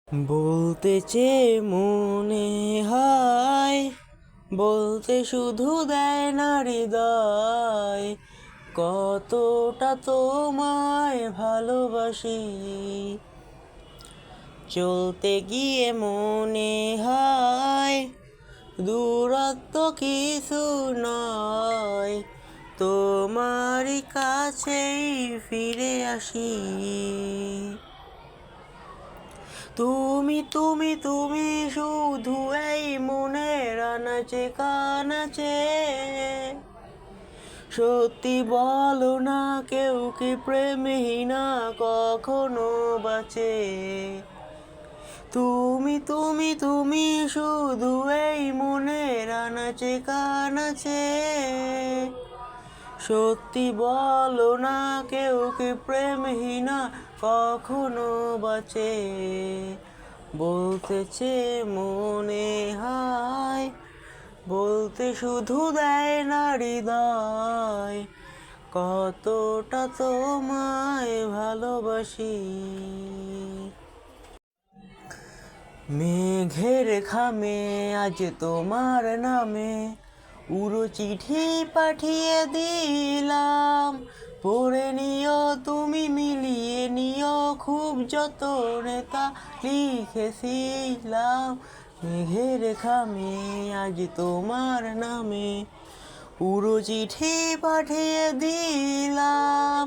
বলতে চেয়ে মনে হয়, বলতে শুধু দেয় না হৃদয়, কতটা তোমায় ভালোবাসি। চলতে গিয়ে মনে হয় দূরত্ব কিছু নয়, তোমারই কাছেই ফিরে আসি। তুমি তুমি তুমি শুধু এই মনের আনাচে কানাচে, সত্যি বলো না কেউ কি প্রেমহীনা কখনো বাঁচে। তুমি তুমি তুমি শুধু এই মনের আনাচে কানাচে, সত্যি বলো না কেউ কি প্রেমহীনা কখনো বাঁচে। বলতে চেয়ে মনে হয়, বলতে শুধু দেয় না হৃদয়, কতটা তোমায় ভালোবাসি। মেঘের খামে আজ তোমার নামে উড়ো চিঠি পাঠিয়ে দিলাম, পড়ে নিও তুমি মিলিয়ে নিও খুব যতনে তা লিখেছিলাম। মেঘের খামে আজ তোমার নামে উড়ো চিঠি পাঠিয়ে দিলাম,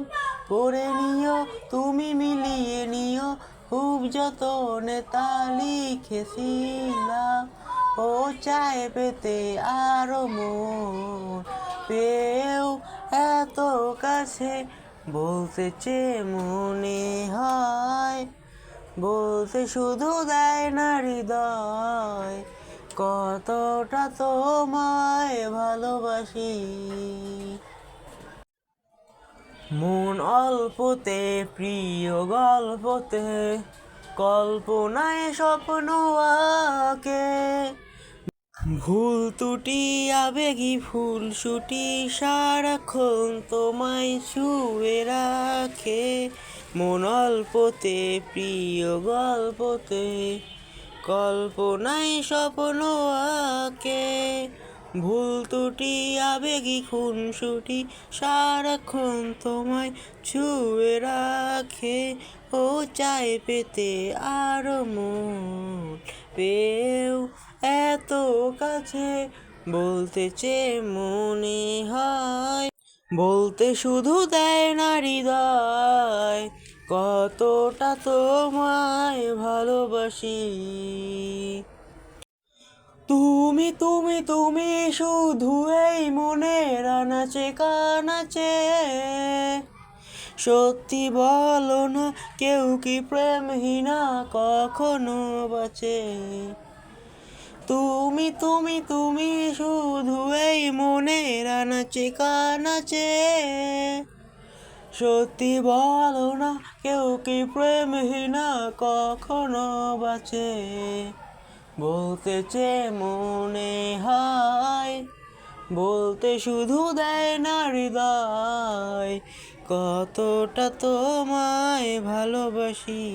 পড়ে নিও তুমি মিলিয়ে নিও খুব যতনে তা লিখেছিলাম। ও চায় পেতে আরো মন পেয়েও এত কাছে, বলতে চেয়ে মনে হয়, বলতে শুধু দেয় না হৃদয়, কতটা তোমায় ভালোবাসি। মন অল্পতে প্রিয় গল্পতে, কল্পনায় স্বপ্ন আঁকে, ভুল ত্রুটি আবেগী ফুলসুটি সারাক্ষণ তোমায় ছুঁয়ে রাখে। মন অল্পতে প্রিয় গল্পতে, কল্পনায় স্বপ্ন আঁকে, ভুল ত্রুটি আবেগী খুনসুটি সারাক্ষণ তোমায় ছুঁয়ে রাখে। ও চায় পেতে আরো মন পেয়েও এত কাছে, বলতে চেয়ে মনে হয়, বলতে শুধু দেয় না হৃদয়, কতটা তোমায় ভালোবাসি। তুমি তুমি তুমি শুধু এই মনের আনাচে কানাচে, সত্যি বলো না কেউ কি প্রেমহীনা কখনো বাঁচে। তুমি তুমি তুমি শুধু এই মনের আনাচে কানাচে, সত্যি বলো না কেউ কি প্রেমহীনা কখনো বাঁচে। বলতে চেয়ে মনে হয়, বলতে শুধু দেয় না হৃদয়, কতটা তোমায় ভালোবাসি।